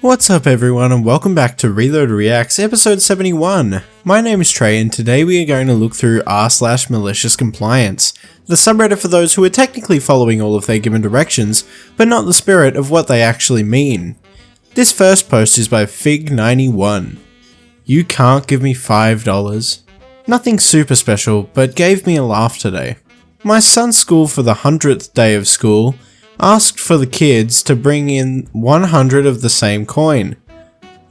What's up everyone and welcome back to Reload Reacts episode 71. My name is Trey and today we are going to look through r/MaliciousCompliance, the subreddit for those who are technically following all of their given directions, but not the spirit of what they actually mean. This first post is by Fig91. You can't give me $5. Nothing super special, but gave me a laugh today. My son's school for the 100th day of school asked for the kids to bring in 100 of the same coin.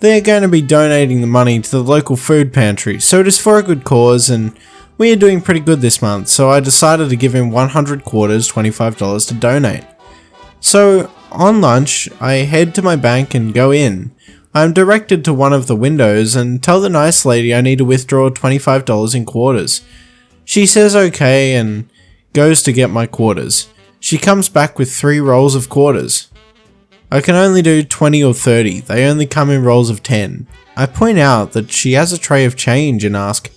They're going to be donating the money to the local food pantry, so it is for a good cause and we are doing pretty good this month, so I decided to give him 100 quarters, $25 to donate. So on lunch, I head to my bank and go in. I'm directed to one of the windows and tell the nice lady I need to withdraw $25 in quarters. She says okay and goes to get my quarters. She comes back with 3 rolls of quarters. I can only do 20 or 30, they only come in rolls of 10. I point out that she has a tray of change and ask,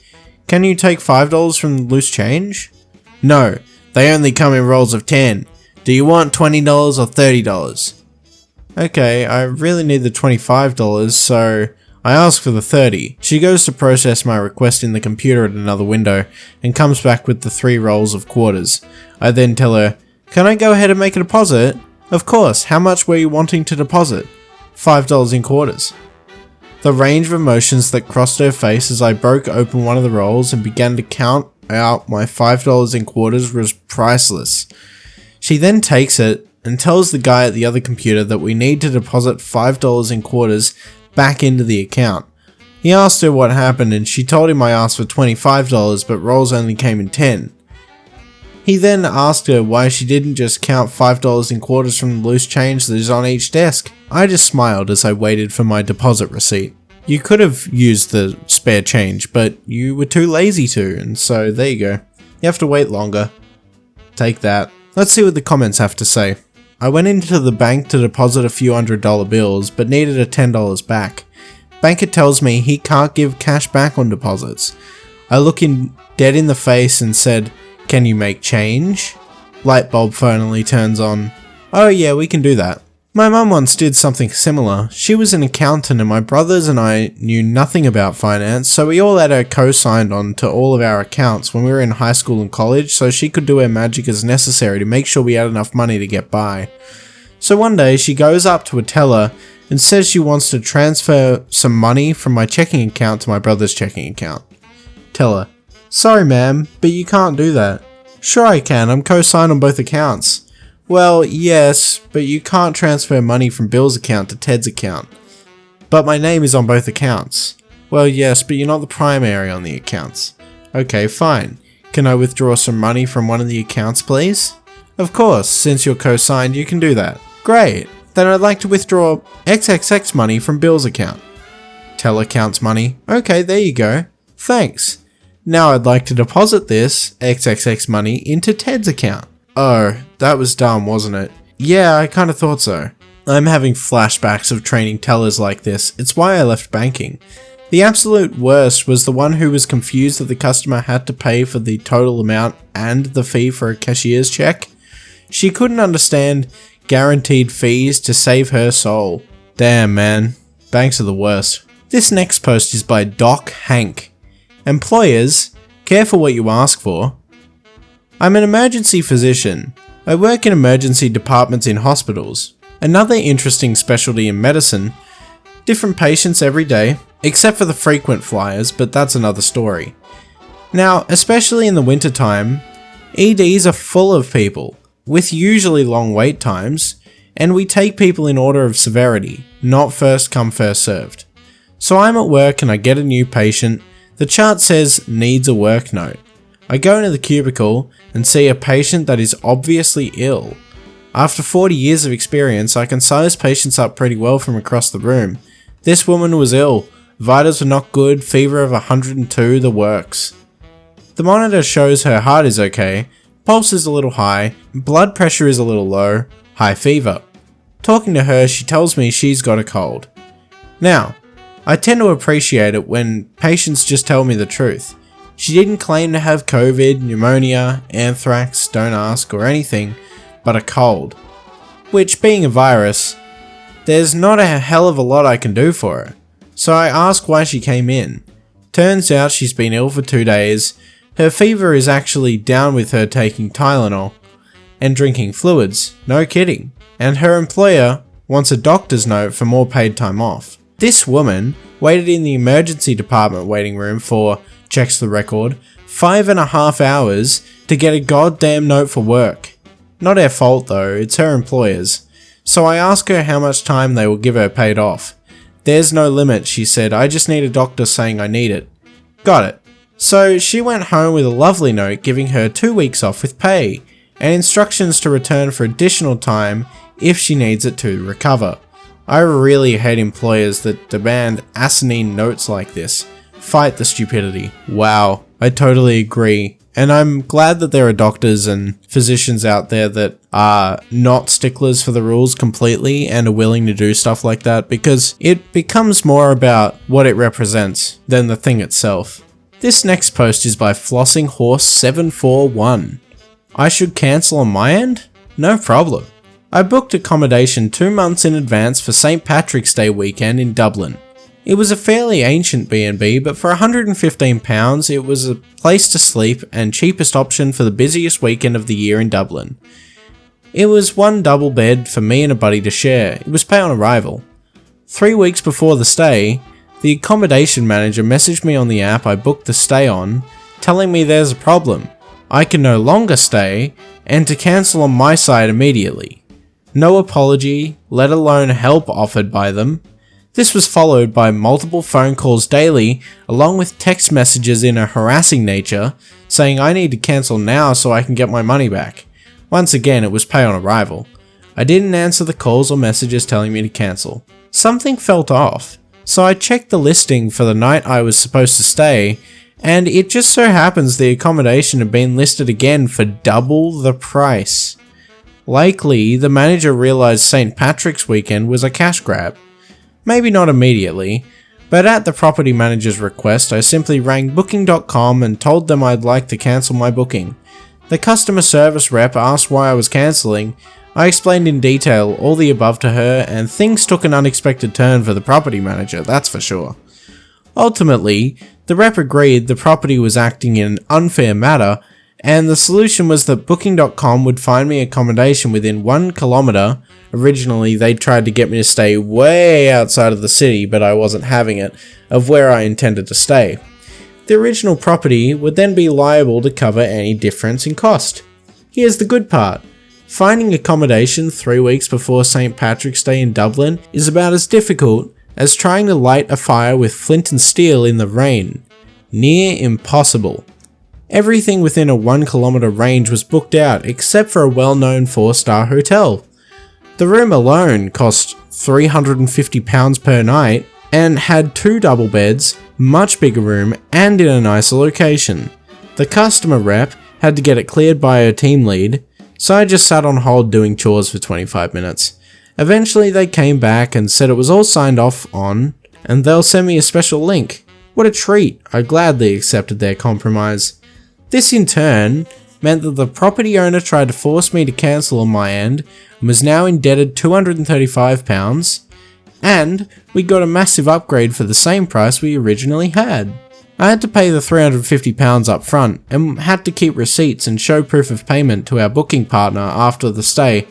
can you take $5 from the loose change? No, they only come in rolls of 10. Do you want $20 or $30? Okay, I really need the $25, so I ask for the 30. She goes to process my request in the computer at another window and comes back with the 3 rolls of quarters. I then tell her, can I go ahead and make a deposit? Of course, how much were you wanting to deposit? $5 in quarters. The range of emotions that crossed her face as I broke open one of the rolls and began to count out my $5 in quarters was priceless. She then takes it and tells the guy at the other computer that we need to deposit $5 in quarters back into the account. He asked her what happened and she told him I asked for $25 but rolls only came in 10. He then asked her why she didn't just count $5 in quarters from the loose change that is on each desk. I just smiled as I waited for my deposit receipt. You could have used the spare change, but you were too lazy to, and so there you go. You have to wait longer. Take that. Let's see what the comments have to say. I went into the bank to deposit a few $100 bills, but needed a $10 back. Banker tells me he can't give cash back on deposits. I look him dead in the face and said, can you make change? Light bulb finally turns on. Oh yeah, we can do that. My mum once did something similar. She was an accountant and my brothers and I knew nothing about finance, so we all had her co-signed on to all of our accounts when we were in high school and college so she could do her magic as necessary to make sure we had enough money to get by. So one day she goes up to a teller and says she wants to transfer some money from my checking account to my brother's checking account. Teller, sorry ma'am, but you can't do that. Sure I can, I'm co-signed on both accounts. Well, yes, but you can't transfer money from Bill's account to Ted's account. But my name is on both accounts. Well, yes, but you're not the primary on the accounts. Okay, fine. Can I withdraw some money from one of the accounts, please? Of course, since you're co-signed, you can do that. Great. Then I'd like to withdraw XXX money from Bill's account. Teller counts money. Okay, there you go. Thanks. Now I'd like to deposit this XXX money into Ted's account. Oh, that was dumb, wasn't it? Yeah, I kinda thought so. I'm having flashbacks of training tellers like this. It's why I left banking. The absolute worst was the one who was confused that the customer had to pay for the total amount and the fee for a cashier's check. She couldn't understand guaranteed fees to save her soul. Damn man, banks are the worst. This next post is by Doc Hank. Employers, careful what you ask for. I'm an emergency physician. I work in emergency departments in hospitals. Another interesting specialty in medicine. Different patients every day, except for the frequent flyers, but that's another story. Now, especially in the winter time, EDs are full of people, with usually long wait times, and we take people in order of severity, not first come first served. So I'm at work and I get a new patient. The chart says needs a work note. I go into the cubicle and see a patient that is obviously ill. After 40 years of experience, I can size patients up pretty well from across the room. This woman was ill, vitals were not good, fever of 102, the works. The monitor shows her heart is okay, pulse is a little high, blood pressure is a little low, high fever. Talking to her, she tells me she's got a cold. Now, I tend to appreciate it when patients just tell me the truth. She didn't claim to have COVID, pneumonia, anthrax, don't ask, or anything, but a cold. Which, being a virus, There's not a hell of a lot I can do for her. So I ask why she came in. Turns out she's been ill for 2 days, her fever is actually down with her taking Tylenol and drinking fluids, no kidding, and her employer wants a doctor's note for more paid time off. This woman waited in the emergency department waiting room for, checks the record, 5.5 hours to get a goddamn note for work. Not her fault though, it's her employer's. So I ask her how much time they will give her paid off. There's no limit, she said, I just need a doctor saying I need it. Got it. So she went home with a lovely note giving her 2 weeks off with pay, and instructions to return for additional time if she needs it to recover. I really hate employers that demand asinine notes like this. Fight the stupidity. Wow, I totally agree. And I'm glad that there are doctors and physicians out there that are not sticklers for the rules completely and are willing to do stuff like that, because it becomes more about what it represents than the thing itself. This next post is by Flossing Horse 741. I should cancel on my end? No problem. I booked accommodation 2 months in advance for St. Patrick's Day weekend in Dublin. It was a fairly ancient B&B, but for £115 it was a place to sleep and cheapest option for the busiest weekend of the year in Dublin. It was one double bed for me and a buddy to share. It was pay on arrival. 3 weeks before the stay, the accommodation manager messaged me on the app I booked the stay on, telling me there's a problem. I can no longer stay, and to cancel on my side immediately. No apology, let alone help offered by them. This was followed by multiple phone calls daily, along with text messages in a harassing nature, saying I need to cancel now so I can get my money back. Once again, it was pay on arrival. I didn't answer the calls or messages telling me to cancel. Something felt off, so I checked the listing for the night I was supposed to stay, and it just so happens the accommodation had been listed again for double the price. Likely, the manager realized St. Patrick's weekend was a cash grab. Maybe not immediately, but at the property manager's request I simply rang booking.com and told them I'd like to cancel my booking. The customer service rep asked why I was cancelling. I explained in detail all the above to her, and things took an unexpected turn for the property manager, that's for sure. Ultimately, the rep agreed the property was acting in an unfair manner, and the solution was that booking.com would find me accommodation within 1 kilometre. Originally, they tried to get me to stay way outside of the city, but I wasn't having it, of where I intended to stay. The original property would then be liable to cover any difference in cost. Here's the good part. Finding accommodation 3 weeks before St. Patrick's Day in Dublin is about as difficult as trying to light a fire with flint and steel in the rain. Near impossible. Everything within a 1 kilometre range was booked out except for a well-known 4-star hotel. The room alone cost £350 per night and had 2 double beds, much bigger room, and in a nicer location. The customer rep had to get it cleared by her team lead, so I just sat on hold doing chores for 25 minutes. Eventually they came back and said it was all signed off on, and they'll send me a special link. What a treat, I gladly accepted their compromise. This in turn meant that the property owner tried to force me to cancel on my end and was now indebted £235, and we got a massive upgrade for the same price we originally had. I had to pay the £350 up front and had to keep receipts and show proof of payment to our booking partner after the stay,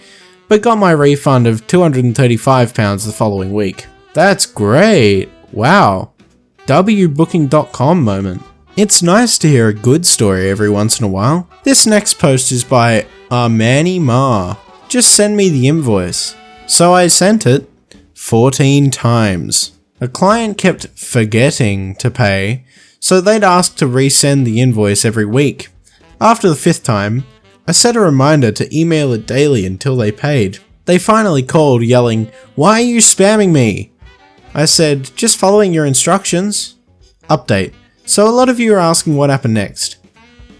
but got my refund of £235 the following week. That's great! Wow. WBooking.com moment. It's nice to hear a good story every once in a while. This next post is by Armani Ma. Just send me the invoice. So I sent it 14 times. A client kept forgetting to pay, so they'd ask to resend the invoice every week. After the 5th time, I set a reminder to email it daily until they paid. They finally called yelling, "Why are you spamming me?" I said, "Just following your instructions." Update. So a lot of you are asking what happened next.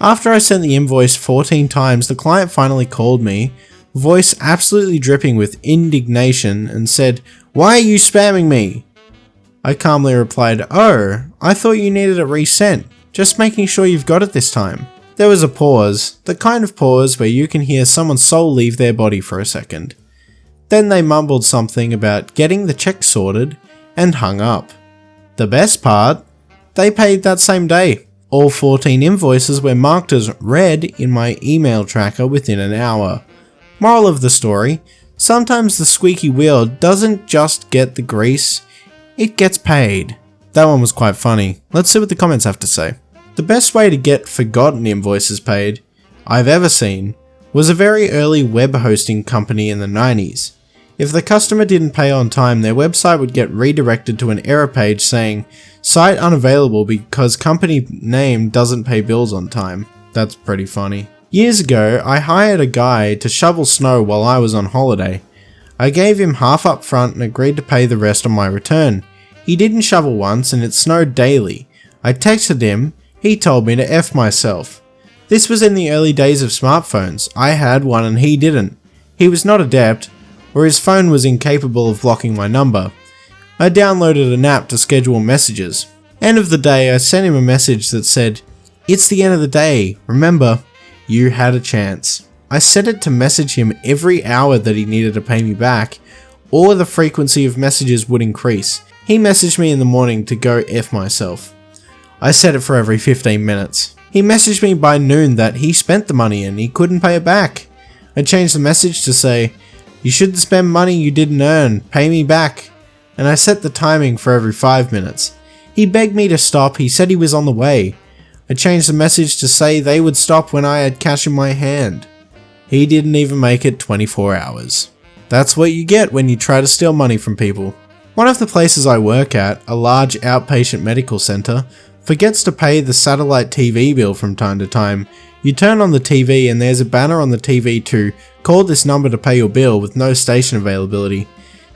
After I sent the invoice 14 times, the client finally called me, voice absolutely dripping with indignation, and said, "Why are you spamming me?" I calmly replied, "Oh, I thought you needed it resent. Just making sure you've got it this time." There was a pause, the kind of pause where you can hear someone's soul leave their body for a second. Then they mumbled something about getting the check sorted and hung up. The best part? They paid that same day. All 14 invoices were marked as read in my email tracker within an hour. Moral of the story, sometimes the squeaky wheel doesn't just get the grease, it gets paid. That one was quite funny. Let's see what the comments have to say. The best way to get forgotten invoices paid I've ever seen was a very early web hosting company in the 90s. If the customer didn't pay on time, their website would get redirected to an error page saying, "Site unavailable because company name doesn't pay bills on time." That's pretty funny. Years ago, I hired a guy to shovel snow while I was on holiday. I gave him half up front and agreed to pay the rest on my return. He didn't shovel once and it snowed daily. I texted him, he told me to F myself. This was in the early days of smartphones. I had one and he didn't. He was not adept, or his phone was incapable of blocking my number. I downloaded an app to schedule messages. End of the day, I sent him a message that said, "It's the end of the day. Remember, you had a chance." I set it to message him every hour that he needed to pay me back, or the frequency of messages would increase. He messaged me in the morning to go F myself. I set it for every 15 minutes. He messaged me by noon that he spent the money and he couldn't pay it back. I changed the message to say, "You shouldn't spend money you didn't earn, pay me back." And I set the timing for every 5 minutes. He begged me to stop, he said he was on the way. I changed the message to say they would stop when I had cash in my hand. He didn't even make it 24 hours. That's what you get when you try to steal money from people. One of the places I work at, a large outpatient medical center, forgets to pay the satellite TV bill from time to time. You turn on the TV and there's a banner on the TV to "Call this number to pay your bill" with no station availability.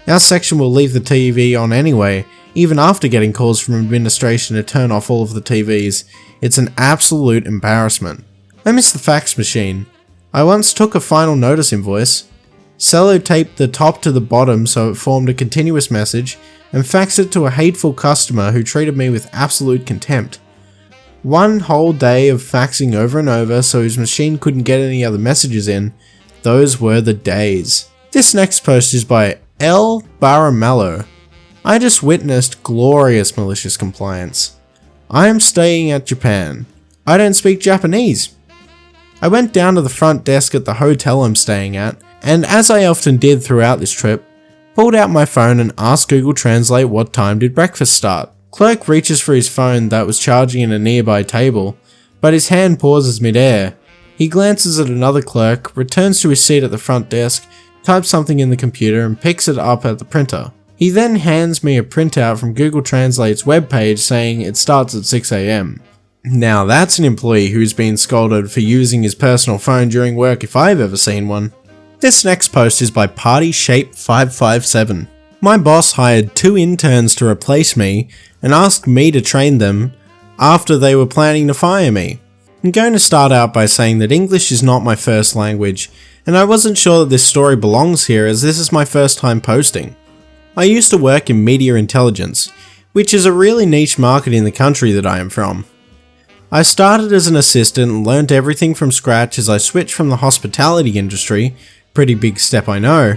Our section will leave the TV on anyway, even after getting calls from administration to turn off all of the TVs. It's an absolute embarrassment. I miss the fax machine. I once took a final notice invoice, sellotaped the top to the bottom so it formed a continuous message, and faxed it to a hateful customer who treated me with absolute contempt. One whole day of faxing over and over so his machine couldn't get any other messages in. Those were the days. This next post is by L. Baramello. I just witnessed glorious malicious compliance. I am staying at Japan. I don't speak Japanese. I went down to the front desk at the hotel I'm staying at, and as I often did throughout this trip, pulled out my phone and asked Google Translate what time did breakfast start. Clerk reaches for his phone that was charging in a nearby table, but his hand pauses midair. He glances at another clerk, returns to his seat at the front desk, types something in the computer and picks it up at the printer. He then hands me a printout from Google Translate's webpage saying it starts at 6 AM. Now that's an employee who's been scolded for using his personal phone during work if I've ever seen one. This next post is by PartyShape557. My boss hired 2 interns to replace me and asked me to train them after they were planning to fire me. I'm going to start out by saying that English is not my first language, and I wasn't sure that this story belongs here as this is my first time posting. I used to work in media intelligence, which is a really niche market in the country that I am from. I started as an assistant and learnt everything from scratch as I switched from the hospitality industry, pretty big step I know.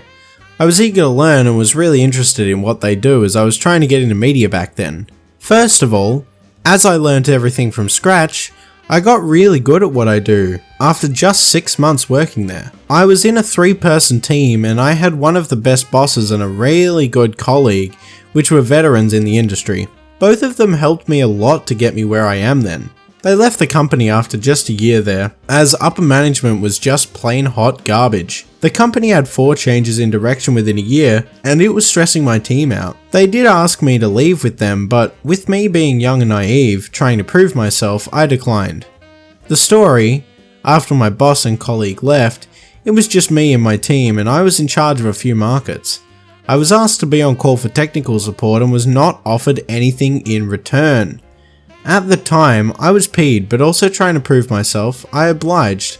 I was eager to learn and was really interested in what they do as I was trying to get into media back then. First of all, as I learnt everything from scratch, I got really good at what I do after just 6 months working there. I was in a 3-person team and I had one of the best bosses and a really good colleague, which were veterans in the industry. Both of them helped me a lot to get me where I am then. They left the company after just a year there, as upper management was just plain hot garbage. The company had 4 changes in direction within a year, and it was stressing my team out. They did ask me to leave with them, but with me being young and naive, trying to prove myself, I declined. The story, after my boss and colleague left, it was just me and my team, and I was in charge of a few markets. I was asked to be on call for technical support and was not offered anything in return. At the time, I was peed, but also trying to prove myself, I obliged.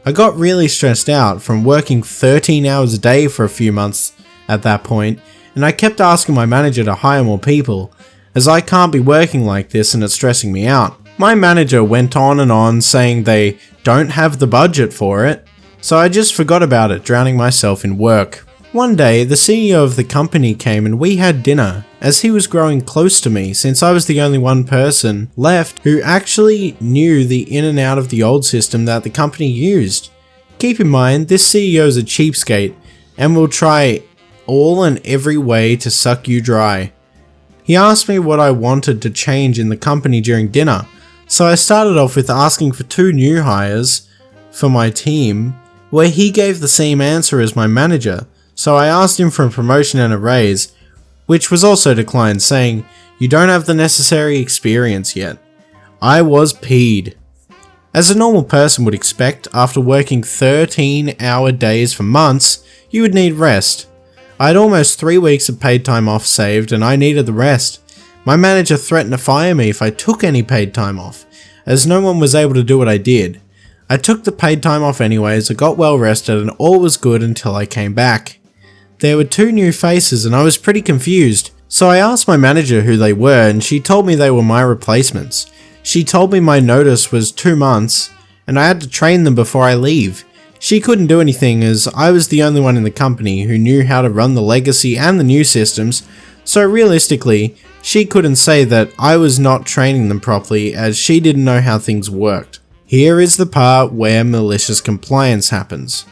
I got really stressed out from working 13 hours a day for a few months at that point, and I kept asking my manager to hire more people, as I can't be working like this and it's stressing me out. My manager went on and on saying they don't have the budget for it, so I just forgot about it, drowning myself in work. One day, the CEO of the company came and we had dinner, as he was growing close to me since I was the only one person left who actually knew the in and out of the old system that the company used. Keep in mind, this CEO is a cheapskate and will try all and every way to suck you dry. He asked me what I wanted to change in the company during dinner, so I started off with asking for 2 new hires for my team, where he gave the same answer as my manager. So I asked him for a promotion and a raise, which was also declined, saying, "You don't have the necessary experience yet." I was peed. As a normal person would expect, after working 13-hour days for months, you would need rest. I had almost 3 weeks of paid time off saved and I needed the rest. My manager threatened to fire me if I took any paid time off, as no one was able to do what I did. I took the paid time off anyways, I got well rested and all was good until I came back. There were 2 new faces and I was pretty confused, so I asked my manager who they were and she told me they were my replacements. She told me my notice was 2 months and I had to train them before I leave. She couldn't do anything as I was the only one in the company who knew how to run the legacy and the new systems, so realistically, she couldn't say that I was not training them properly as she didn't know how things worked. Here is the part where malicious compliance happens.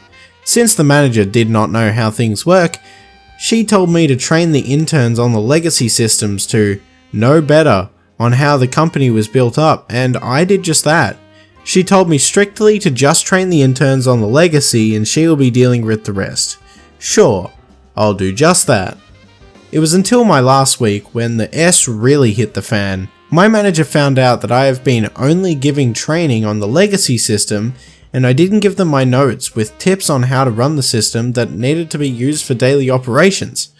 Since the manager did not know how things work, she told me to train the interns on the legacy systems to know better on how the company was built up, and I did just that. She told me strictly to just train the interns on the legacy and she will be dealing with the rest. Sure, I'll do just that. It was until my last week when the S really hit the fan. My manager found out that I have been only giving training on the legacy system and I didn't give them my notes with tips on how to run the system that needed to be used for daily operations.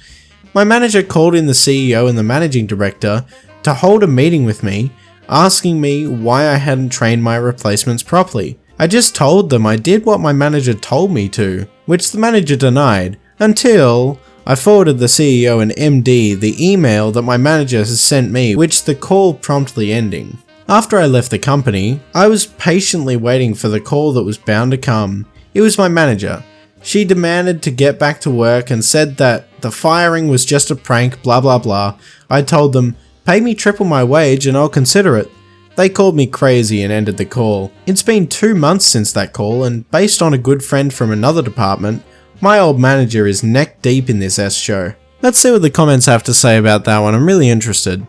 My manager called in the CEO and the managing director to hold a meeting with me, asking me why I hadn't trained my replacements properly. I just told them I did what my manager told me to, which the manager denied, until I forwarded the CEO and MD the email that my manager has sent me, which the call promptly ending. After I left the company, I was patiently waiting for the call that was bound to come. It was my manager. She demanded to get back to work and said that the firing was just a prank, blah blah blah. I told them, "Pay me triple my wage and I'll consider it." They called me crazy and ended the call. It's been 2 months since that call and based on a good friend from another department, my old manager is neck deep in this S show. Let's see what the comments have to say about that one, I'm really interested.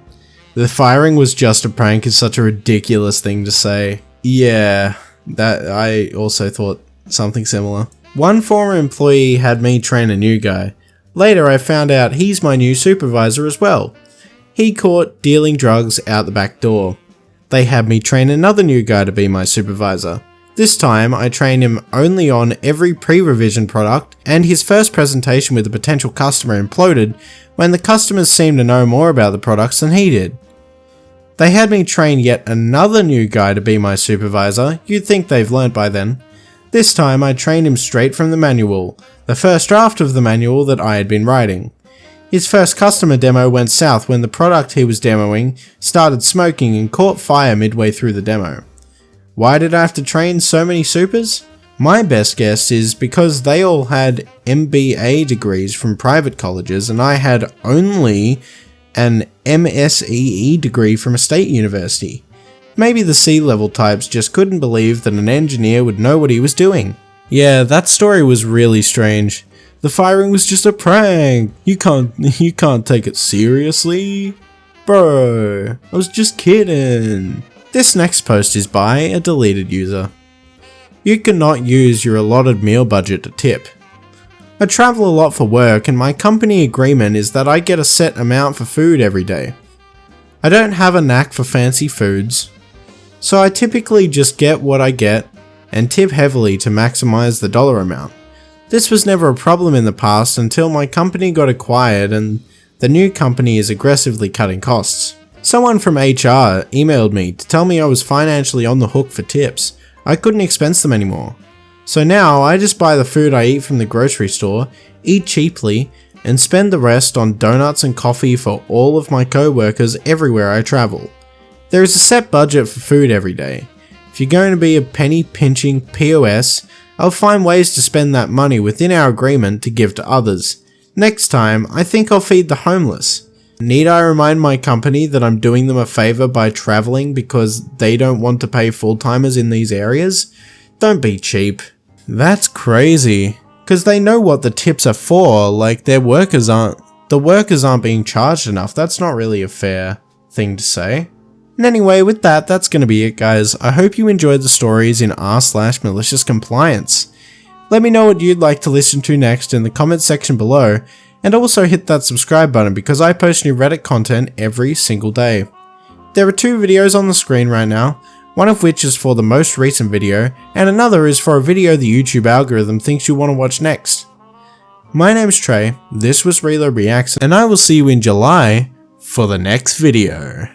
The firing was just a prank is such a ridiculous thing to say. Yeah, that I also thought something similar. One former employee had me train a new guy. Later I found out he's my new supervisor as well. He caught dealing drugs out the back door. They had me train another new guy to be my supervisor. This time, I trained him only on every pre-revision product, and his first presentation with a potential customer imploded when the customers seemed to know more about the products than he did. They had me train yet another new guy to be my supervisor. You'd think they've learnt by then. This time, I trained him straight from the manual, the first draft of the manual that I had been writing. His first customer demo went south when the product he was demoing started smoking and caught fire midway through the demo. Why did I have to train so many supers? My best guess is because they all had MBA degrees from private colleges and I had only an MSEE degree from a state university. Maybe the C-level types just couldn't believe that an engineer would know what he was doing. Yeah, that story was really strange. The firing was just a prank. You can't take it seriously. Bro, I was just kidding. This next post is by a deleted user. You cannot use your allotted meal budget to tip. I travel a lot for work and my company agreement is that I get a set amount for food every day. I don't have a knack for fancy foods, so I typically just get what I get and tip heavily to maximize the dollar amount. This was never a problem in the past until my company got acquired and the new company is aggressively cutting costs. Someone from HR emailed me to tell me I was financially on the hook for tips. I couldn't expense them anymore. So now I just buy the food I eat from the grocery store, eat cheaply, and spend the rest on donuts and coffee for all of my co-workers everywhere I travel. There is a set budget for food every day. If you're going to be a penny pinching POS, I'll find ways to spend that money within our agreement to give to others. Next time, I think I'll feed the homeless. Need I remind my company that I'm doing them a favor by traveling because they don't want to pay full-timers in these areas? Don't be cheap. That's crazy. Because they know what the tips are for, like the workers aren't being charged enough. That's not really a fair thing to say. And anyway, with that, that's going to be it, guys. I hope you enjoyed the stories in r/MaliciousCompliance. Let me know what you'd like to listen to next in the comments section below, and also hit that subscribe button because I post new Reddit content every single day. There are 2 videos on the screen right now, one of which is for the most recent video, and another is for a video the YouTube algorithm thinks you'll want to watch next. My name's Trey, this was Reload Reacts, and I will see you in July for the next video.